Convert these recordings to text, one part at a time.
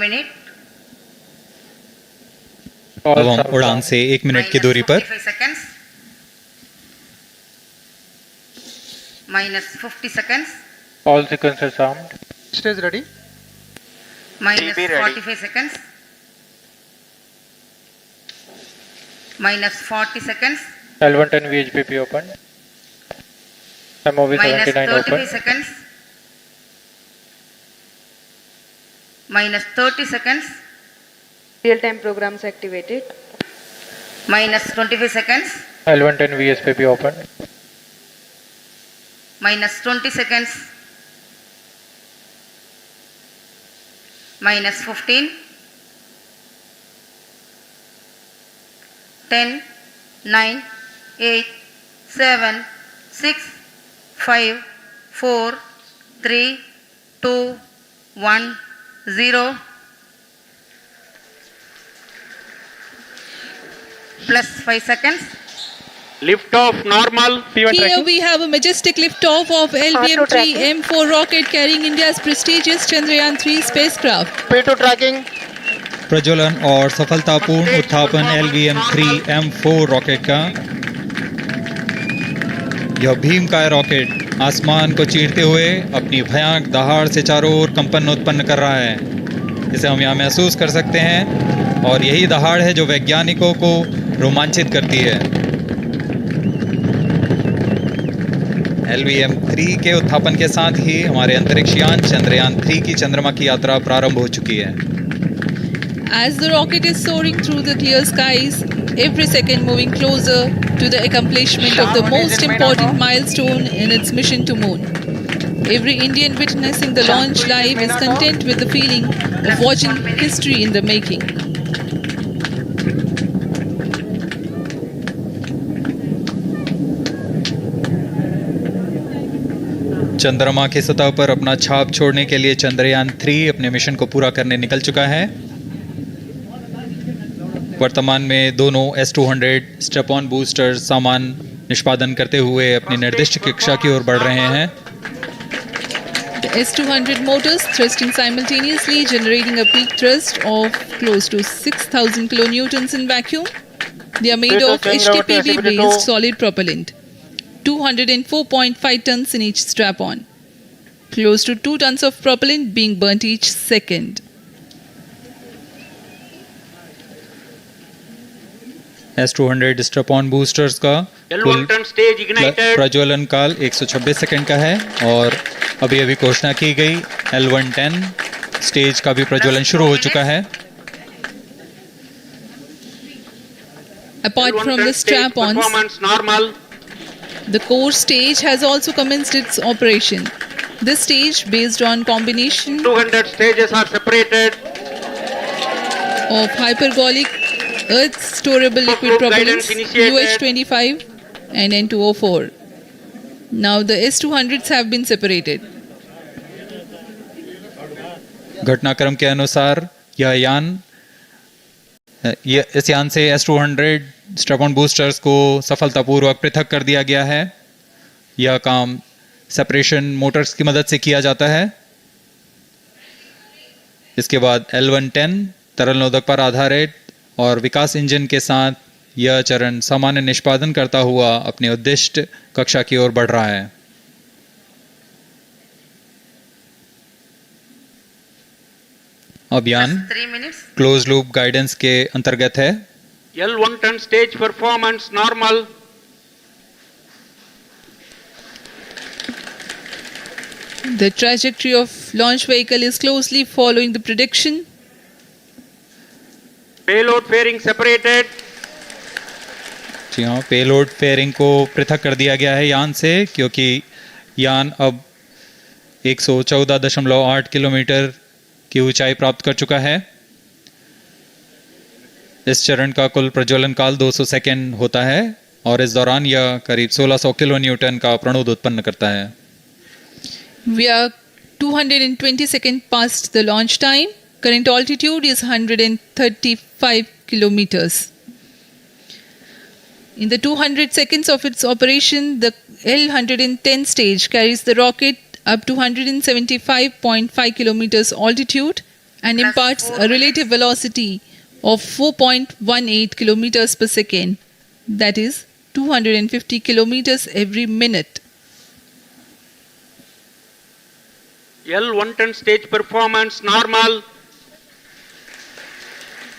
minute. अब हम उड़ान से 1 मिनट की दूरी पर -45 seconds. -50 seconds. All sequences armed. Stage ready. -45 seconds. -40 seconds. L110 VHPP open. MOV 79 -35 open. seconds. -30 seconds. Real-time programs activated. -25 seconds. L110 VSPP open. -20 seconds. -15. 10, 9, 8, 7, 6, 5, 4, 3, 2, 1, 0. Plus 5 seconds. Lift off normal. Here we have a majestic liftoff of LVM-3 M4 rocket carrying India's prestigious Chandrayaan-3 spacecraft. P2 tracking. प्रज्वलन और सफलतापूर्ण उत्थापन LVM-3 M4 rocket का। यह भीमकाय rocket आसमान को चीरते हुए अपनी भयानक दहाड़ से चारों ओर कंपन उत्पन्न कर रहा है। इसे हम यहाँ महसूस कर सकते हैं और यही दहाड़ है जो वैज्ञानिकों को रोमांचित करती है। LVM-3 के उत्थापन के साथ ही हमारे अंतरिक्ष यान चंद्रयान-3 की चंद्रमा की यात्रा प्रारंभ हो चुकी है। As the rocket is soaring through the clear skies, every second moving closer to the accomplishment of the most important milestone in its mission to moon. Every Indian witnessing the launch live is content with the feeling of watching history in the making. चंद्रमा की सतह पर अपना छाप छोड़ने के लिए चंद्रयान-3 अपने मिशन को पूरा करने निकल चुका है। वर्तमान में दोनों S-200 स्टेप ऑन बूस्टर सामान निष्पादन करते हुए अपनी निर्दिष्ट कक्षा की ओर बढ़ रहे हैं। The S-200 motors thrusting simultaneously, generating a peak thrust of close to 6,000 kilonewtons in vacuum. They are made of HTPB-based solid propellant. 204.5 tons in each strap-on. Close to 2 tons of propellant being burnt each second. S-200 step on boosters का कुल प्रज्वलन काल 126 second का है और अभी अभी घोषणा की गई L110 स्टेज का भी प्रज्वलन शुरू हो चुका है। Apart from the strap-ons, the core stage has also commenced its operation. This stage, based on combination 200 stages are separated. of hypergolic earth storable liquid propellants UH-25 and N2O4. Now the S-200s have been separated. घटनाक्रम के अनुसार इस यान से S-200 step on boosters को सफलतापूर्वक पृथक कर दिया गया है। यह काम सेपरेशन मोटर्स की मदद से किया जाता है। इसके बाद L110 तरल नोदक पर आधारित और विकास इंजन के साथ यह चरण सामान्य निष्पादन करता हुआ अपने उद्दिष्ट कक्षा की ओर बढ़ रहा है। अभियान क्लोज लूप गाइडेंस के अंतर्गत है। L110 stage performance normal. The trajectory of launch vehicle is closely following the prediction. Payload fairing separated. जी हाँ, पेलोड फेयरिंग को पृथक कर दिया गया है यान से, क्योंकि यान अब 114.8 किलोमीटर की ऊंचाई प्राप्त कर चुका है। इस चरण का कुल प्रज्वलन काल 200 सेकेंड होता है और इस दौरान यह करीब 1600 किलो न्यूटन का प्रणुद उत्पन्न करता है। We are 220 seconds past the launch time. Current altitude is 135 kilometers. In the 200 seconds of its operation, the L110 stage carries the rocket up to 175.5 kilometers altitude and imparts a relative velocity of 4.18 kilometers per second, that is 250 kilometers every minute. L110 stage performance normal.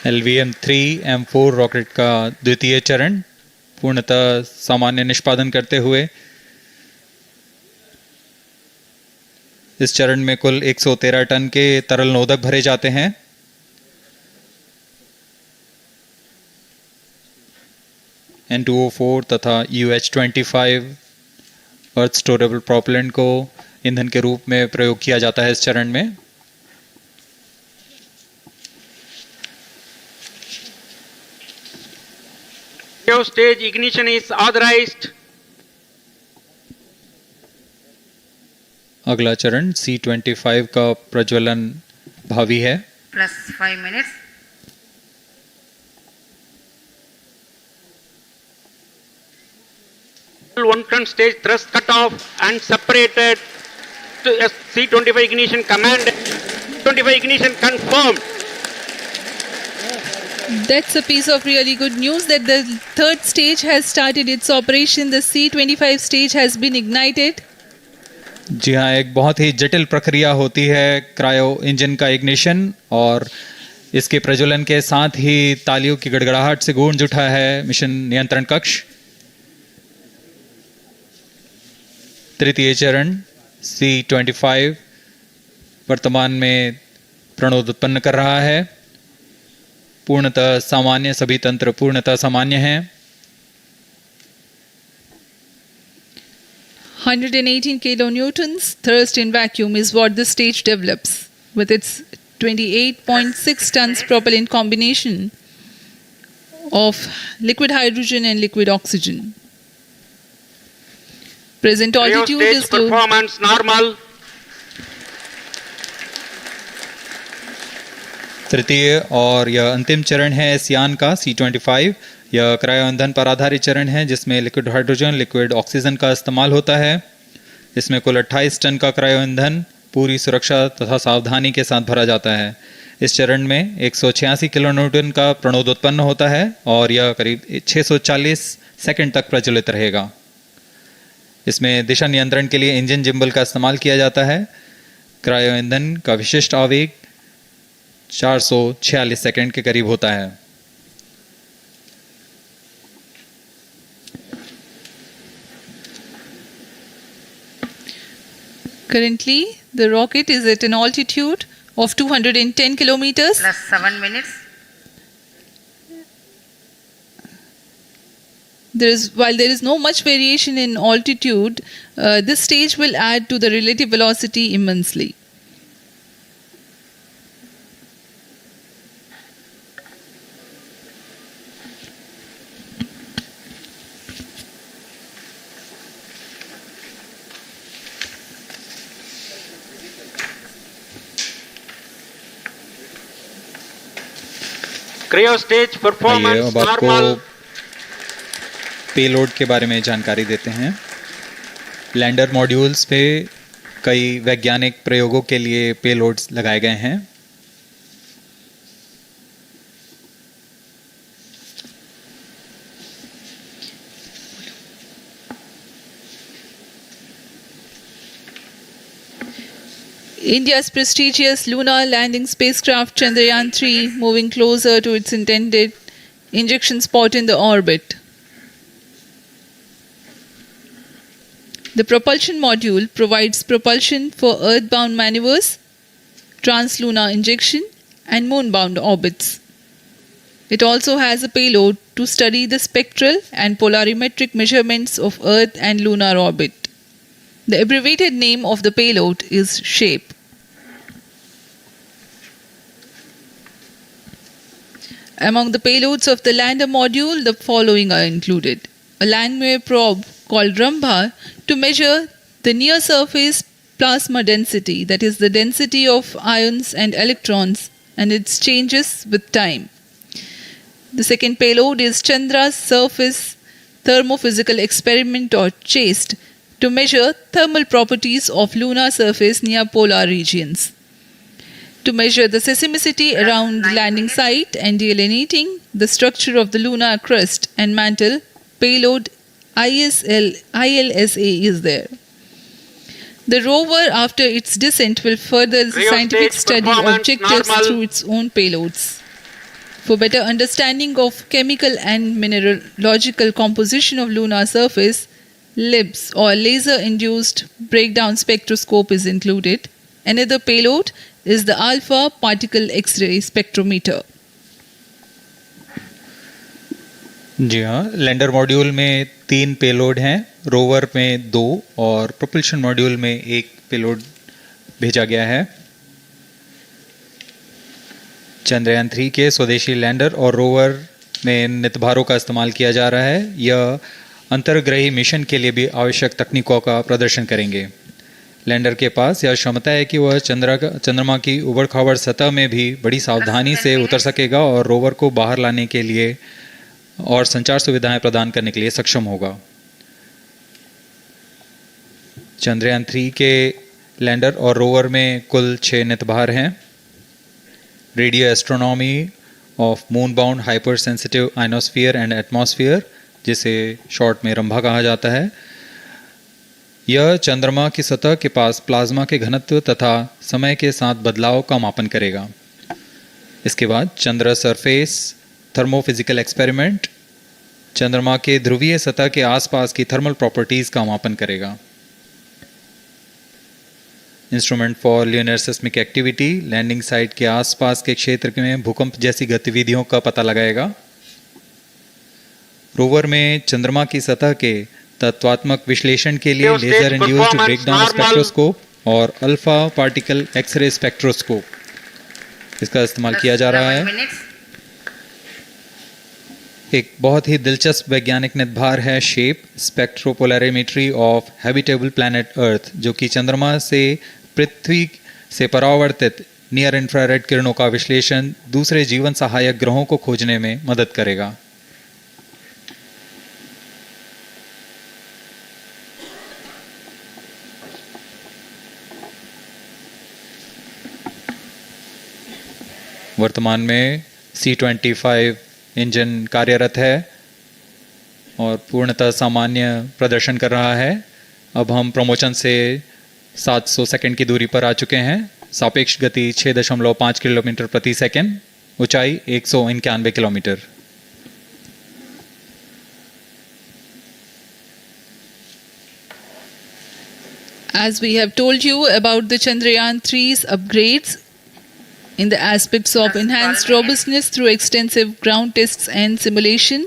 LVM-3 M4 rocket का द्वितीय चरण पूर्णतः सामान्य निष्पादन करते हुए इस चरण में कुल 113 टन के तरल नोदक भरे जाते हैं। N2O4 तथा UH-25 अर्थ स्टोरेबल प्रोपेलेंट को ईंधन के रूप में प्रयोग किया जाता है इस चरण में। Stage ignition is authorized. अगला चरण C-25 का प्रज्वलन भावी है। plus 5 minutes. L110 stage thrust cut off and separated to C-25 ignition command. 25 ignition confirmed. That's a piece of really good news that the third stage has started its operation. The C-25 stage has been ignited. जी हाँ, एक बहुत ही जटिल प्रक्रिया होती है cryo engine का ignition और इसके प्रज्वलन के साथ ही तालियों की गड़गड़ाहट से गूंज उठा है मिशन नियंत्रण कक्ष। तृतीय चरण C-25 वर्तमान में प्रणोद उत्पन्न कर रहा है। पूर्णतः सामान्य, सभी तंत्र पूर्णतः सामान्य हैं। 118 kilonewtons thrust in vacuum is what the stage develops with its 28.6 tons propellant combination of liquid hydrogen and liquid oxygen. Present altitude Stage is low. performance normal. तृतीय और यह अंतिम चरण है इस यान का C-25। यह क्रायो ईंधन पर आधारित चरण है जिसमें लिक्विड हाइड्रोजन, लिक्विड ऑक्सीजन का इस्तेमाल होता है। इसमें कुल 28 टन का क्रायो ईंधन पूरी सुरक्षा तथा सावधानी के साथ भरा जाता है। इस चरण में 186 किलोन्यूटन का प्रणोद उत्पन्न होता है और यह करीब 640 सेकंड तक प्रज्वलित रहेगा। इसमें दिशा नियंत्रण के लिए इंजन जिम्बल का इस्तेमाल किया जाता है। क्रायो ईंधन का विशिष्ट आवेग 446 सेकंड के करीब होता है। Currently, the rocket is at an altitude of 210 kilometers. plus 7 minutes. While there is no much variation in altitude, this stage will add to the relative velocity immensely. Cryo stage आइए performance अब आपको normal. Payload के बारे में जानकारी देते हैं। Lander modules पे कई वैज्ञानिक प्रयोगों के लिए पेलोड्स लगाए गए हैं। India's prestigious lunar landing spacecraft Chandrayaan-3 moving closer to its intended injection spot in the orbit. The propulsion module provides propulsion for earthbound maneuvers, translunar injection, and moonbound orbits. It also has a payload to study the spectral and polarimetric measurements of Earth and lunar orbit. The abbreviated name of the payload is SHAPE. Among the payloads of the lander module, the following are included. A Langmuir probe called Rambha to measure the near surface plasma density, that is the density of ions and electrons and its changes with time. The second payload is Chandra's Surface Thermophysical Experiment or CHASTE to measure thermal properties of lunar surface near polar regions. to measure the seismicity around the landing site and delineating the structure of the lunar crust and mantle, payload ILSA is there. The rover, after its descent, will further the Cryostage scientific study performance objectives normal. through its own payloads. For better understanding of chemical and mineralogical composition of lunar surface, LIBS or laser-induced breakdown spectroscope is included. Another payload is the alpha particle X-ray spectrometer. जी हाँ, lander module में 3 payload हैं, rover में 2 और propulsion module में 1 payload भेजा गया है। चंद्रयान 3 के स्वदेशी लैंडर और रोवर में नितभारों का इस्तेमाल किया जा रहा है। यह अंतर्ग्रही मिशन के लिए भी आवश्यक तकनीकों का प्रदर्शन करेंगे। लैंडर के पास यह क्षमता है कि वह चंद्रमा की उबड़-खाबड़ सतह में भी बड़ी सावधानी से उतर सकेगा और रोवर को बाहर लाने के लिए और संचार सुविधाएं प्रदान करने के लिए सक्षम होगा। चंद्रयान 3 के लैंडर और रोवर में कुल 6 नितभार हैं। Radio astronomy of moon bound hyper sensitive ionosphere and atmosphere, जिसे शॉर्ट में रंभा कहा जाता है, यह चंद्रमा की सतह के पास प्लाज्मा के घनत्व तथा समय के साथ बदलाव का मापन करेगा। इसके बाद चंद्र सरफेस थर्मोफिजिकल एक्सपेरिमेंट चंद्रमा के ध्रुवीय सतह के आसपास की थर्मल प्रॉपर्टीज का मापन करेगा। Instrument for lunar seismic activity landing site के आसपास के क्षेत्र में भूकंप जैसी गतिविधियों का पता लगाएगा। रोवर में चंद्रमा की सतह के तत्वात्मक विश्लेषण के लिए लेजर इंड्यूस्ड ब्रेकडाउन स्पेक्ट्रोस्कोप और अल्फा पार्टिकल एक्सरे स्पेक्ट्रोस्कोप इसका इस्तेमाल किया जा रहा है। 7 minutes. एक बहुत ही दिलचस्प वैज्ञानिक निर्धार है shape स्पेक्ट्रोपोलैरिमेट्री of habitable planet earth, जो कि चंद्रमा से पृथ्वी से परावर्तित नियर इंफ्रारेड किरणों का विश्लेषण दूसरे जीवन सहायक ग्रहों को खोजने में मदद करेगा। वर्तमान में C-25 इंजन कार्यरत है और पूर्णतः सामान्य प्रदर्शन कर रहा है। अब हम प्रमोशन से 700 सेकंड की दूरी पर आ चुके हैं। सापेक्ष गति 6.5 किलोमीटर प्रति सेकंड, ऊंचाई 191 kilometre. As we have told you about the Chandrayaan 3's upgrades in the aspects of enhanced robustness through extensive ground tests and simulation,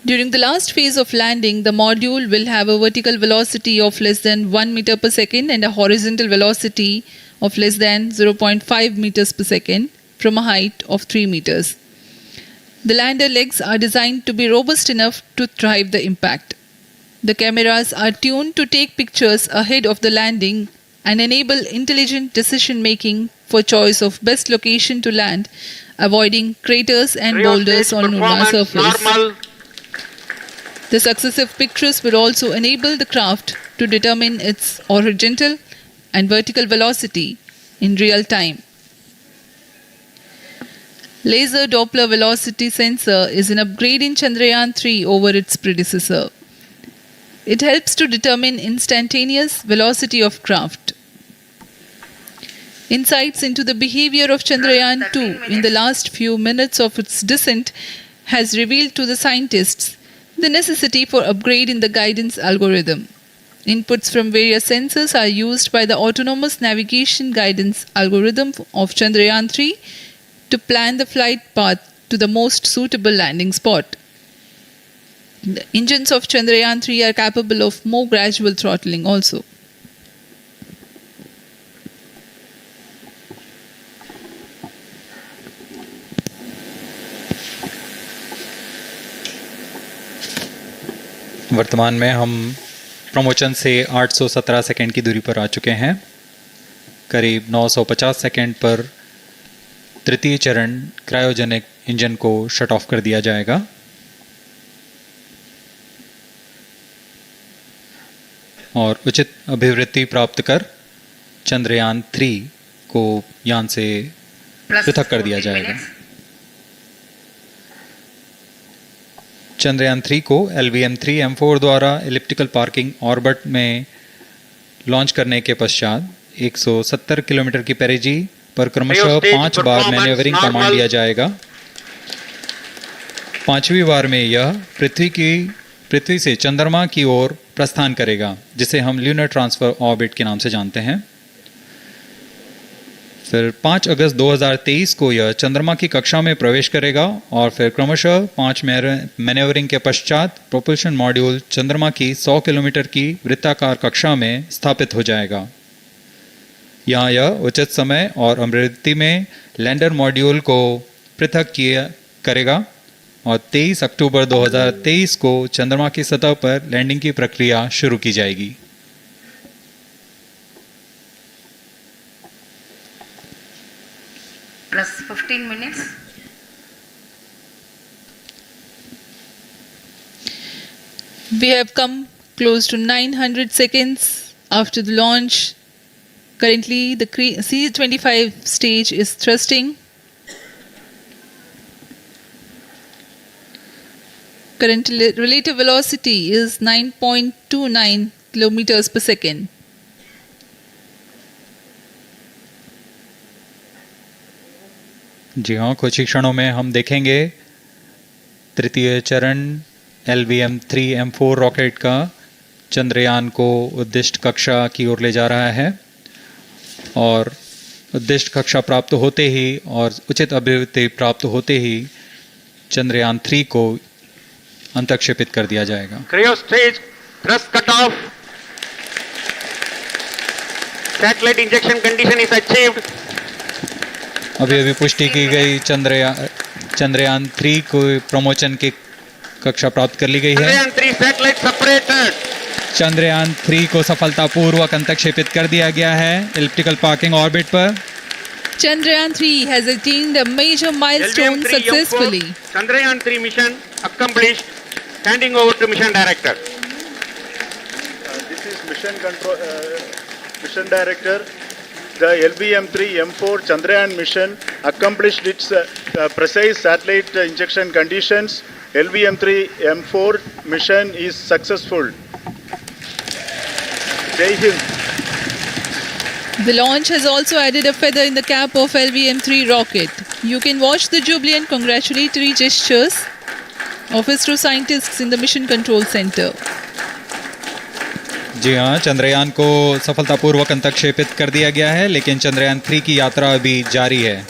during the last phase of landing, the module will have a vertical velocity of less than 1 meter per second and a horizontal velocity of less than 0.5 meters per second from a height of 3 meters. The lander legs are designed to be robust enough to thrive the impact. The cameras are tuned to take pictures ahead of the landing and enable intelligent decision making for choice of best location to land, avoiding craters and boulders on lunar surface. Normal. The successive pictures will also enable the craft to determine its horizontal and vertical velocity in real time. Laser Doppler velocity sensor is an upgrade in Chandrayaan 3 over its predecessor. It helps to determine instantaneous velocity of craft. Insights into the behavior of Chandrayaan 2 in the last few minutes of its descent has revealed to the scientists the necessity for upgrade in the guidance algorithm. Inputs from various sensors are used by the autonomous navigation guidance algorithm of Chandrayaan 3 to plan the flight path to the most suitable landing spot. The engines of Chandrayaan 3 are capable of more gradual throttling also. वर्तमान में हम promotion से 817 second की दूरी पर आ चुके हैं। करीब 950 सेकंड पर तृतीय चरण क्रायोजेनिक इंजन को शट ऑफ कर दिया जाएगा। और उचित अभिवृद्धि प्राप्त कर चंद्रयान 3 को यान से plus पृथक कर दिया 14 जाएगा। minutes. चंद्रयान 3 को LVM-3M4 द्वारा एलिप्टिकल पार्किंग ऑर्बिट में लॉन्च करने के पश्चात 170 किलोमीटर की पेरिजी पर क्रमशः Stage 5 बार performance मैन्यूवरिंग कमांड normal. दिया जाएगा। 5वीं बार में यह पृथ्वी से चंद्रमा की ओर प्रस्थान करेगा, जिसे हम ल्यूनर ट्रांसफर ऑर्बिट के नाम से जानते हैं। फिर 5 अगस्त 2023 को यह चंद्रमा की कक्षा में प्रवेश करेगा और फिर क्रमशः 5 मैन्यूवरिंग के पश्चात प्रोपल्शन मॉड्यूल चंद्रमा की 100 किलोमीटर की वृत्ताकार कक्षा में स्थापित हो जाएगा। यहाँ यह उचित समय और अमृति में लैंडर मॉड्यूल को पृथक करेगा और 23 अक्टूबर 2023 को चंद्रमा की सतह पर लैंडिंग की प्रक्रिया शुरू की जाएगी। Plus 15 minutes. We have come close to 900 seconds after the launch. Currently, the C-25 stage is thrusting. Current relative velocity is 9.29 kilometers per second. जी हाँ, कुछ ही क्षणों में हम देखेंगे तृतीय चरण LVM-3M4 रॉकेट का चंद्रयान को उद्दिष्ट कक्षा की ओर ले जा रहा है और उद्दिष्ट कक्षा प्राप्त होते ही और उचित अभिवृद्धि प्राप्त होते ही चंद्रयान 3 को अंतक्षेपित कर दिया जाएगा। Cryo stage thrust cutoff. Satellite injection condition is achieved. अभी पुष्टि की गई चंद्रयान 3 को प्रमोशन की कक्षा प्राप्त कर ली गई है। Chandrayaan 3 satellite separated. चंद्रयान 3 को सफलतापूर्वक अंतक्षेपित कर दिया गया है एलिप्टिकल पार्किंग ऑर्बिट पर। Chandrayaan 3 has attained a major milestone LVM-3 successfully. Chandrayaan 3 mission accomplished. Handing over to mission director. This is mission director. The LVM-3M4 Chandrayaan mission accomplished its precise satellite injection conditions. LVM-3M4 mission is successful. Jai Hind. The launch has also added a feather in the cap of LVM-3 rocket. You can watch the jubilant congratulatory gestures of ISRO scientists in the Mission Control Center. जी हाँ, चंद्रयान को सफलतापूर्वक अंतक्षेपित कर दिया गया है, लेकिन चंद्रयान 3 की यात्रा अभी जारी है।